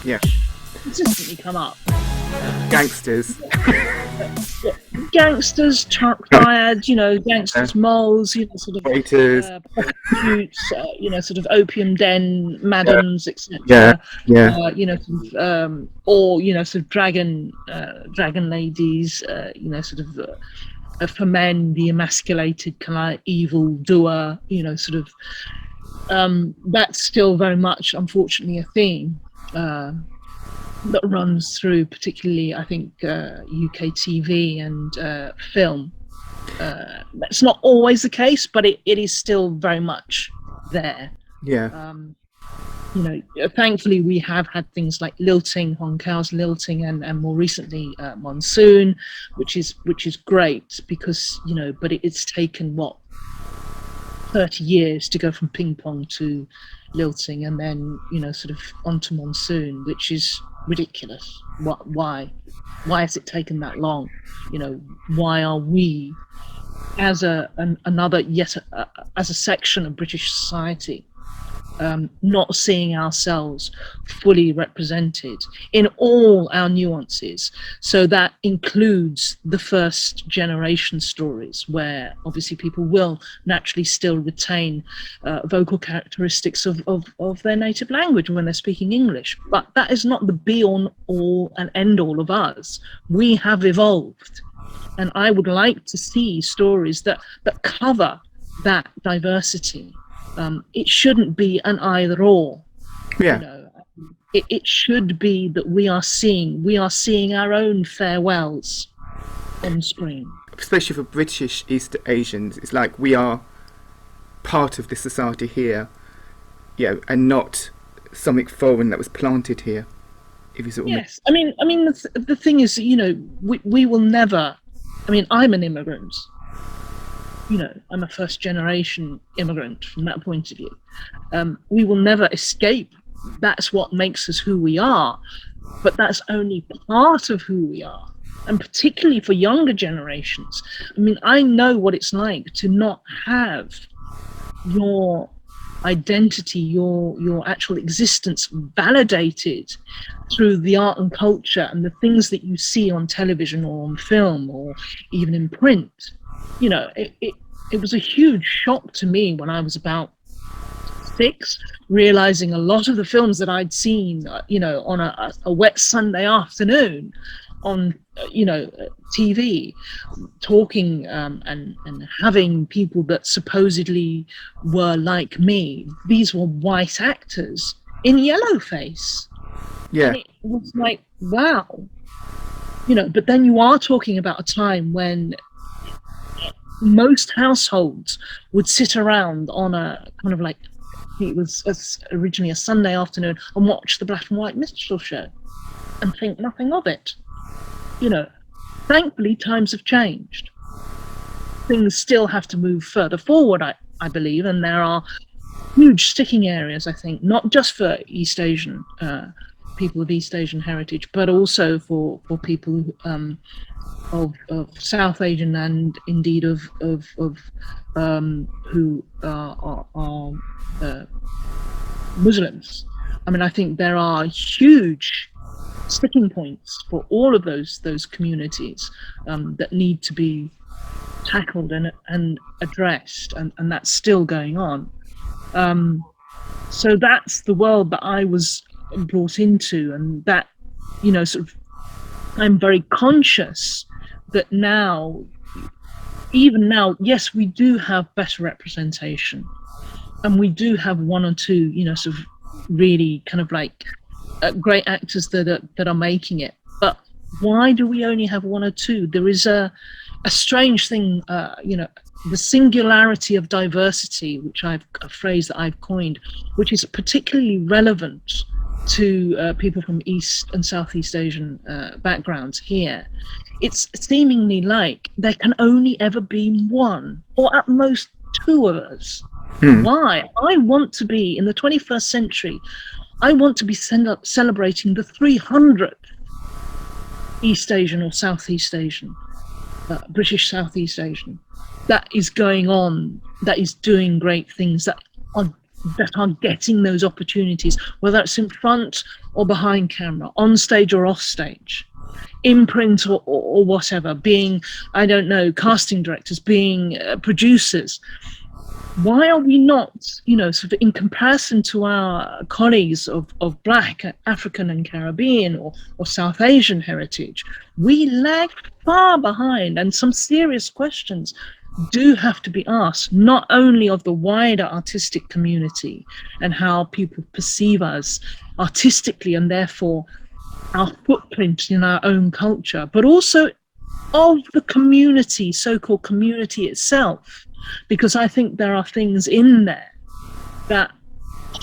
Yeah. consistently come up. Gangsters. Gangsters, triads, gangsters, moles, sort of Traitors. prostitutes, sort of opium den, madams, Yeah. etc. Yeah. Or sort of dragon ladies, sort of for men, the emasculated kind of evil doer, sort of that's still very much, unfortunately, a theme that runs through, particularly, I think, UK TV and film. That's not always the case, but it is still very much there. Yeah. Thankfully, we have had things like lilting, Hong Kao's lilting, and more recently monsoon, which is great because but it's taken 30 years to go from ping pong to lilting, and then sort of onto monsoon, which is ridiculous. Why has it taken that long? Why are we, as as a section of British society, not seeing ourselves fully represented in all our nuances? So that includes the first generation stories, where obviously people will naturally still retain vocal characteristics of their native language when they're speaking English. But that is not the be-all and end-all of us. We have evolved. And I would like to see stories that cover that diversity. It shouldn't be an either or. Yeah. It should be that we are seeing our own farewells on screen. Especially for British East Asians, it's like we are part of the society here, and not something foreign that was planted here. If you sort of yes, I mean, the thing is, we will never. I mean, I'm an immigrant. I'm a first generation immigrant from that point of view. We will never escape. That's what makes us who we are. But that's only part of who we are. And particularly for younger generations. I mean, I know what it's like to not have your identity, your actual existence validated through the art and culture and the things that you see on television or on film or even in print. It was a huge shock to me when I was about 6, realizing a lot of the films that I'd seen, on a wet Sunday afternoon on, TV, talking and having people that supposedly were like me. These were white actors in yellowface. Yeah. And it was like, wow. But then you are talking about a time when most households would sit around on a kind of like, it was originally a Sunday afternoon, and watch the black and white minstrel show and think nothing of it. Thankfully, times have changed. Things still have to move further forward, I believe, and there are huge sticking areas, I think, not just for East Asian people of East Asian heritage, but also for people of South Asian and indeed of who are Muslims. I mean, I think there are huge sticking points for all of those communities that need to be tackled and addressed, and that's still going on. So that's the world that I was brought into, and that sort of, I'm very conscious that even now, yes, we do have better representation, and we do have one or two, sort of really kind of like great actors that are making it. But why do we only have one or two? There is a strange thing, the singularity of diversity, which a phrase that I've coined, which is particularly relevant to people from East and Southeast Asian backgrounds here. It's seemingly like there can only ever be one, or at most two of us. Why? I want to be, in the 21st century, I want to be celebrating the 300th East Asian or Southeast Asian, British Southeast Asian, that is going on, that is doing great things, that are that are getting those opportunities, whether it's in front or behind camera, on stage or off stage, in print or whatever, being, I don't know, casting directors, being producers. Why are we not, sort of in comparison to our colleagues of Black, African and Caribbean or South Asian heritage, we lag far behind, and some serious questions do have to be asked, not only of the wider artistic community and how people perceive us artistically and therefore our footprint in our own culture, but also of the community, so-called community itself, because I think there are things in there that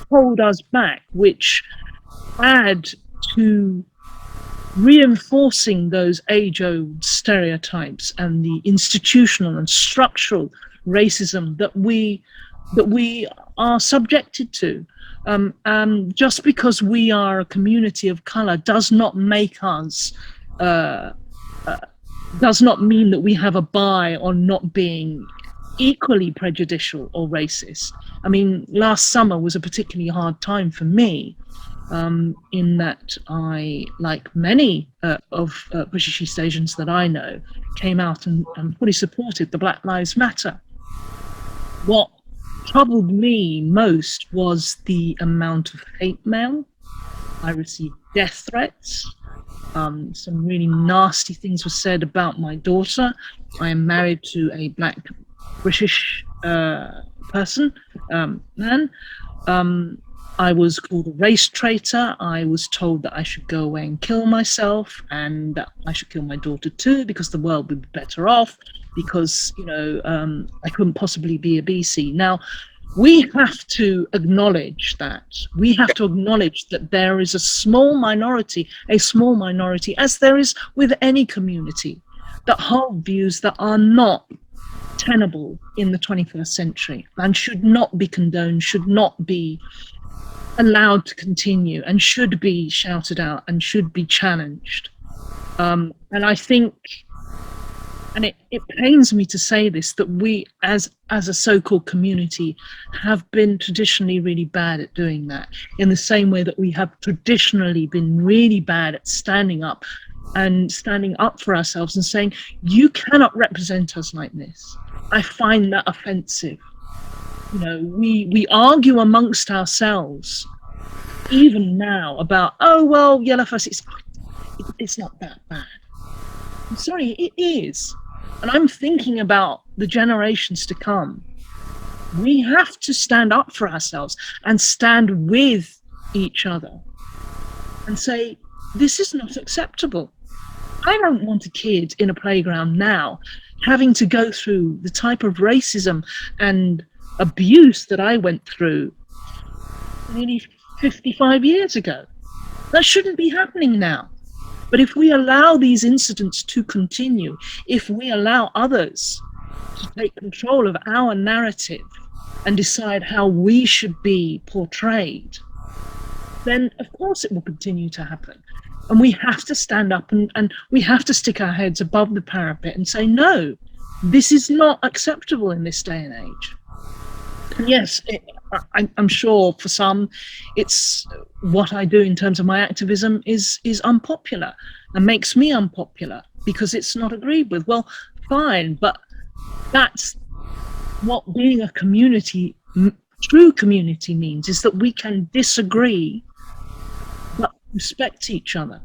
hold us back, which add to reinforcing those age-old stereotypes and the institutional and structural racism that we are subjected to. Just because we are a community of color does not make us, does not mean that we have a buy on not being equally prejudicial or racist. I mean, last summer was a particularly hard time for me, in that I, like many of British East Asians that I know, came out and fully supported the Black Lives Matter. What troubled me most was the amount of hate mail. I received death threats. Some really nasty things were said about my daughter. I am married to a Black British person, man. I was called a race traitor. I was told that I should go away and kill myself, and that I should kill my daughter too, because the world would be better off, because, I couldn't possibly be a BC. Now, we have to acknowledge that. We have to acknowledge that there is a small minority, as there is with any community, that hold views that are not tenable in the 21st century and should not be condoned, should not be allowed to continue, and should be shouted out and should be challenged. And I think, and it pains me to say this, that we as a so-called community have been traditionally really bad at doing that, in the same way that we have traditionally been really bad at standing up for ourselves and saying, you cannot represent us like this. I find that offensive. We argue amongst ourselves, even now, about, oh, well, yellowface, it's not that bad. I'm sorry, it is. And I'm thinking about the generations to come. We have to stand up for ourselves and stand with each other and say, this is not acceptable. I don't want a kid in a playground now having to go through the type of racism and abuse that I went through nearly 55 years ago. That shouldn't be happening now. But if we allow these incidents to continue, if we allow others to take control of our narrative and decide how we should be portrayed, then of course it will continue to happen. And we have to stand up and we have to stick our heads above the parapet and say, no, this is not acceptable in this day and age. And yes, I'm sure for some, it's what I do in terms of my activism is unpopular and makes me unpopular because it's not agreed with. Well, fine, but that's what being a community, true community, means, is that we can disagree but respect each other.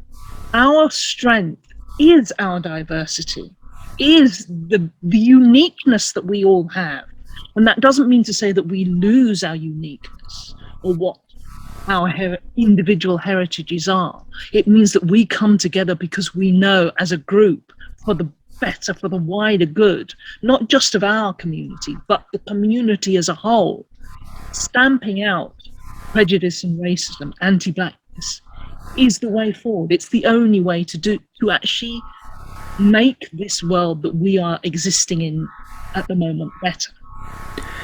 Our strength is our diversity, is the uniqueness that we all have. And that doesn't mean to say that we lose our uniqueness or what our individual heritages are. It means that we come together because we know as a group, for the better, for the wider good, not just of our community, but the community as a whole, stamping out prejudice and racism, anti-blackness, is the way forward. It's the only way to actually make this world that we are existing in at the moment better.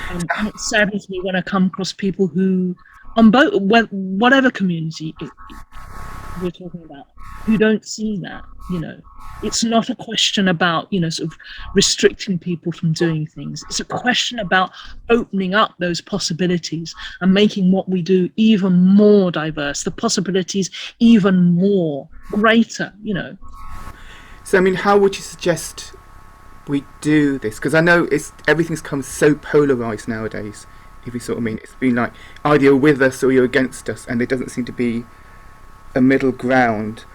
And it saddens me when I come across people who, on both, whatever community, we're talking about, who don't see that. It's not a question about sort of restricting people from doing things. It's a question about opening up those possibilities and making what we do even more diverse, the possibilities even more greater. So I mean, how would you suggest we do this? Because I know everything's come so polarized nowadays, if you sort of mean. It's been like either you're with us or you're against us, and there doesn't seem to be a middle ground.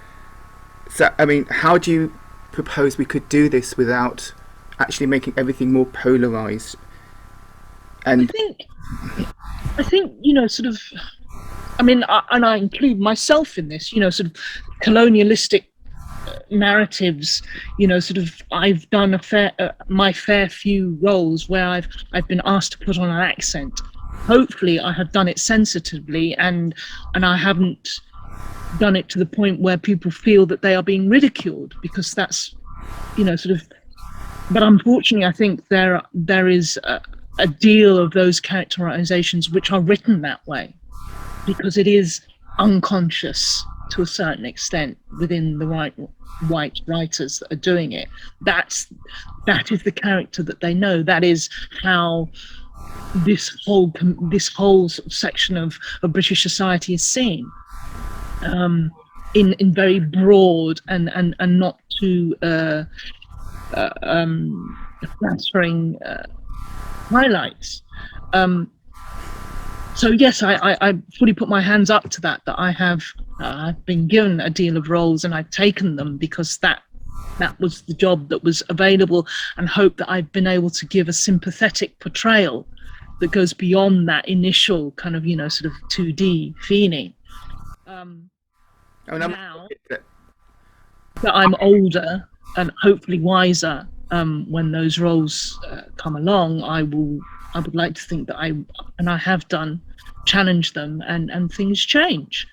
So I mean, how do you propose we could do this without actually making everything more polarized? And I think sort of, I mean, and I include myself in this, sort of colonialistic narratives, sort of, I've done my fair few roles where I've been asked to put on an accent. Hopefully I have done it sensitively, and I haven't done it to the point where people feel that they are being ridiculed, because that's sort of, but unfortunately I think there is a deal of those characterizations which are written that way because it is unconscious to a certain extent within the white writers that are doing it. That is the character that they know. That is how this whole sort of section of British society is seen, in very broad and not too flattering highlights. So yes, I fully put my hands up to that I've been given a deal of roles and I've taken them because that was the job that was available, and hope that I've been able to give a sympathetic portrayal that goes beyond that initial kind of sort of 2D feeling. Now that I'm older and hopefully wiser, when those roles come along, I would like to think that I have done, challenge them, and things change.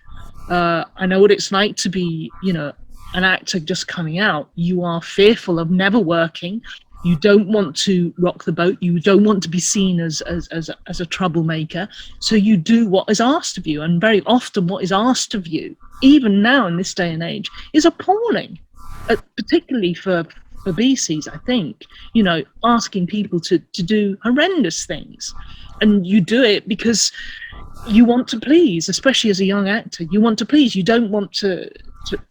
I know what it's like to be, an actor just coming out. You are fearful of never working. You don't want to rock the boat. You don't want to be seen as a troublemaker. So you do what is asked of you, and very often what is asked of you, even now in this day and age, is appalling, particularly for BESEAs, I think, asking people to do horrendous things. And you do it because you want to please, especially as a young actor. You want to please. You don't want to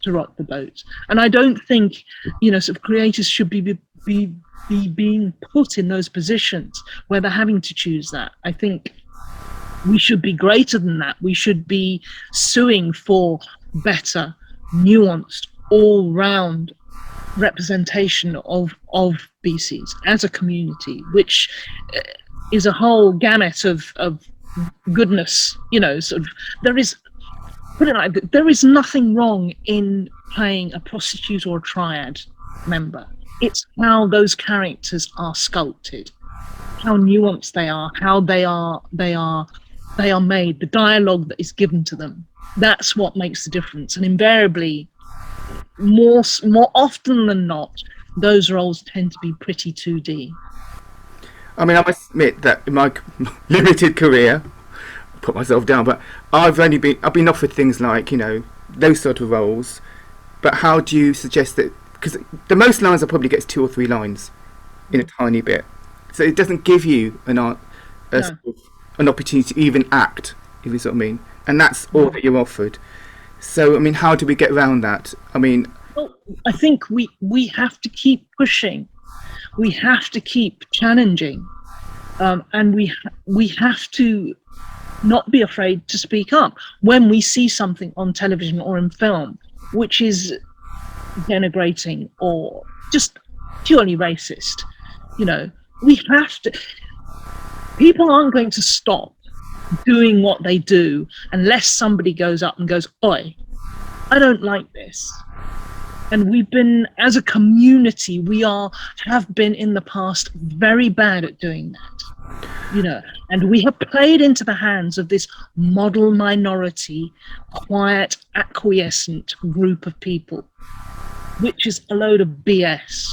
rock the boat. And I don't think, sort of creators should be being put in those positions where they're having to choose that. I think we should be greater than that. We should be suing for better, nuanced, all-round representation of BESEAs as a community, which is a whole gamut of goodness. Sort of, there is nothing wrong in playing a prostitute or a triad member. It's how those characters are sculpted, how nuanced they are, how they are made, the dialogue that is given to them. That's what makes the difference. And invariably, more often than not, those roles tend to be pretty 2D. I mean, I must admit that in my limited career, I put myself down, but I've been offered things like, those sort of roles. But how do you suggest that? Because the most lines I probably get is 2 or 3 lines in a tiny bit, so it doesn't give you an opportunity to even act, if you sort of mean, and that's all that you're offered. So I mean, how do we get around that? I mean, well, I think we have to keep pushing, we have to keep challenging, and we have to not be afraid to speak up when we see something on television or in film which is denigrating or just purely racist. We have to. People aren't going to stop doing what they do unless somebody goes up and goes, "Oi, I don't like this." And we've been, as a community, have been in the past very bad at doing that. And we have played into the hands of this model minority, quiet, acquiescent group of people, which is a load of BS.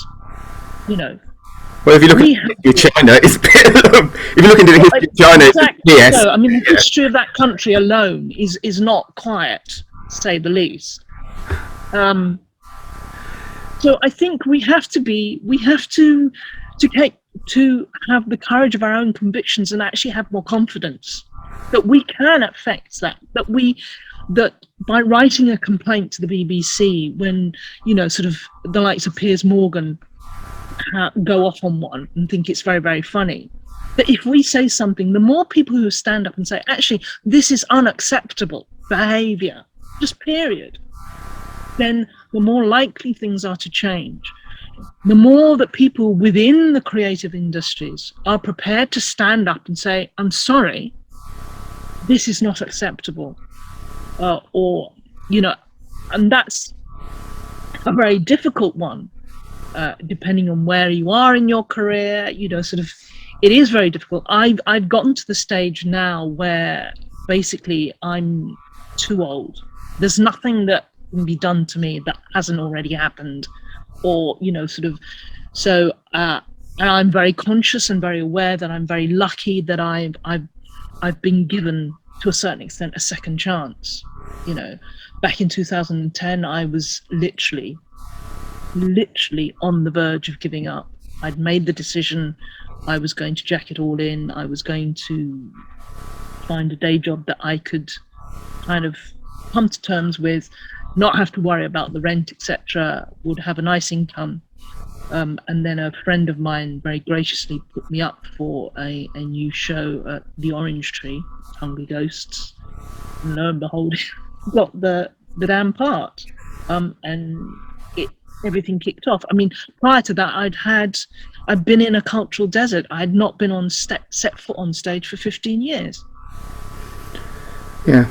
Well, if you look at China, it's if you look into the history of China, exactly. Yes. So, I mean, the history of that country alone is not quiet, to say the least. So I think we have to have the courage of our own convictions and actually have more confidence that we can affect that, that by writing a complaint to the BBC when, sort of the likes of Piers Morgan go off on one and think it's very, very funny, that if we say something, the more people who stand up and say, actually, this is unacceptable behavior, just period, then the more likely things are to change. The more that people within the creative industries are prepared to stand up and say, I'm sorry, this is not acceptable. And that's a very difficult one, depending on where you are in your career, it is very difficult. I've gotten to the stage now where basically I'm too old. There's nothing that can be done to me that hasn't already happened, or so and I'm very conscious and very aware that I'm very lucky that I've been given, to a certain extent, a second chance. Back in 2010 I was literally on the verge of giving up. I'd made the decision I was going to jack it all in. I was going to find a day job that I could kind of come to terms with, not have to worry about the rent, etc., would have a nice income. And then a friend of mine very graciously put me up for a new show at the Orange Tree, Hungry Ghosts. And lo and behold, got the damn part. And everything kicked off. I mean, prior to that, I'd been in a cultural desert. I had not been on set foot on stage for 15 years. Yeah.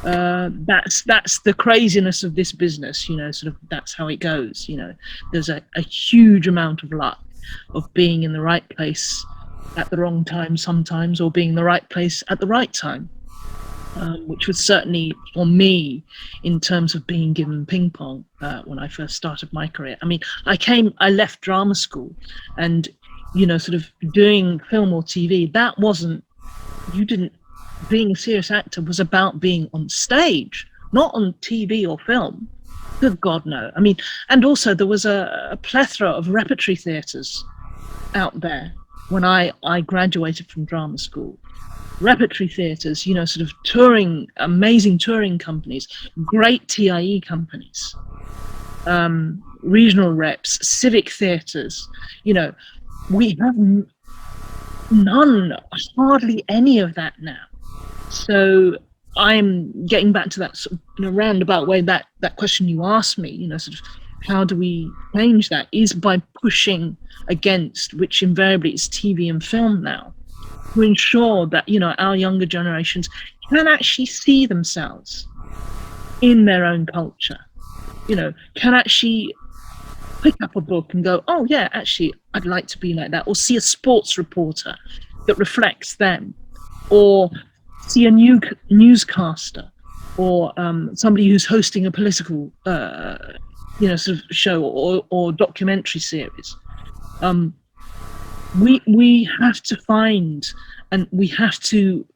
That's the craziness of this business, that's how it goes. There's a huge amount of luck of being in the right place at the wrong time sometimes, or being in the right place at the right time, which was certainly for me in terms of being given ping pong when I first started my career. I mean, I left drama school, and sort of doing film or TV, being a serious actor was about being on stage, not on TV or film. Good God, no. I mean, and also there was a plethora of repertory theatres out there when I graduated from drama school. Repertory theatres, sort of touring, amazing touring companies, great TIE companies, regional reps, civic theatres. We have hardly any of that now. So I'm getting back to that sort of, roundabout way, that question you asked me, sort of how do we change that, is by pushing against, which invariably is TV and film now, to ensure that, our younger generations can actually see themselves in their own culture, can actually pick up a book and go, oh yeah, actually, I'd like to be like that, or see a sports reporter that reflects them, or see a new newscaster, or somebody who's hosting a political, sort of show or documentary series. We have to find, and we have to,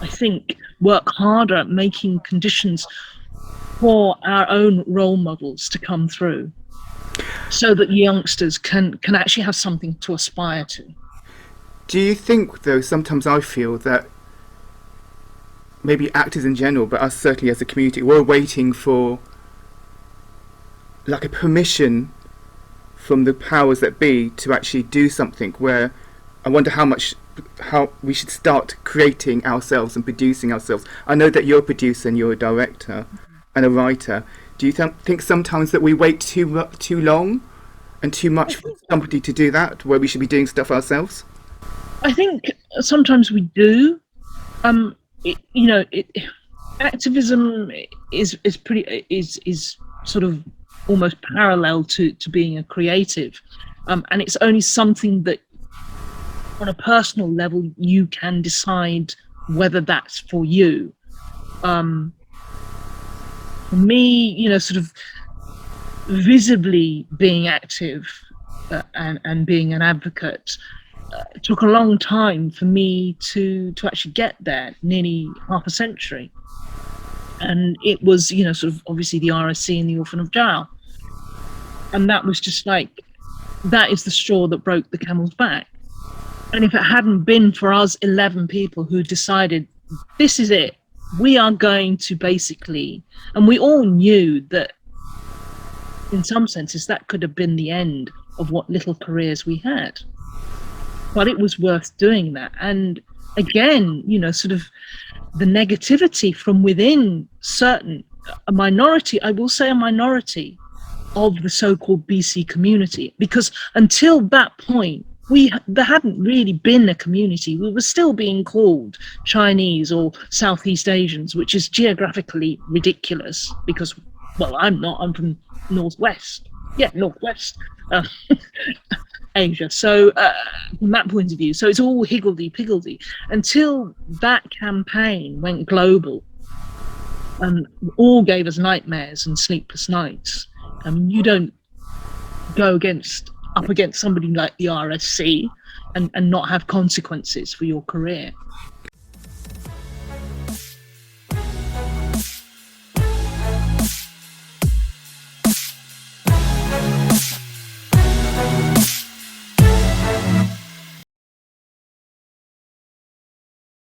I think, work harder at making conditions for our own role models to come through, so that youngsters can actually have something to aspire to. Do you think, though, sometimes I feel that maybe actors in general, but us certainly as a community, we're waiting for like a permission from the powers that be to actually do something, where I wonder how we should start creating ourselves and producing ourselves. I know that you're a producer and you're a director and a writer. Do you think sometimes that we wait too long and too much for somebody to do that, where we should be doing stuff ourselves? I think sometimes we do. Activism is sort of almost parallel to being a creative, and it's only something that on a personal level you can decide whether that's for you. For me, sort of visibly being active and being an advocate, it took a long time for me to actually get there, nearly half a century. And it was, you know, sort of obviously the RSC and the Orphan of Jal. And that was just like, that is the straw that broke the camel's back. And if it hadn't been for us 11 people who decided, this is it, we are going to basically, and we all knew that in some senses that could have been the end of what little careers we had. But it was worth doing that. And again, you know, sort of the negativity from within a minority, I will say a minority of the so-called BC community, because until that point, there hadn't really been a community. We were still being called Chinese or Southeast Asians, which is geographically ridiculous because, well, I'm from Northwest. Yeah, Northwest Asia. So from that point of view, so it's all higgledy-piggledy until that campaign went global and all gave us nightmares and sleepless nights. I mean, you don't go up against somebody like the RSC and not have consequences for your career.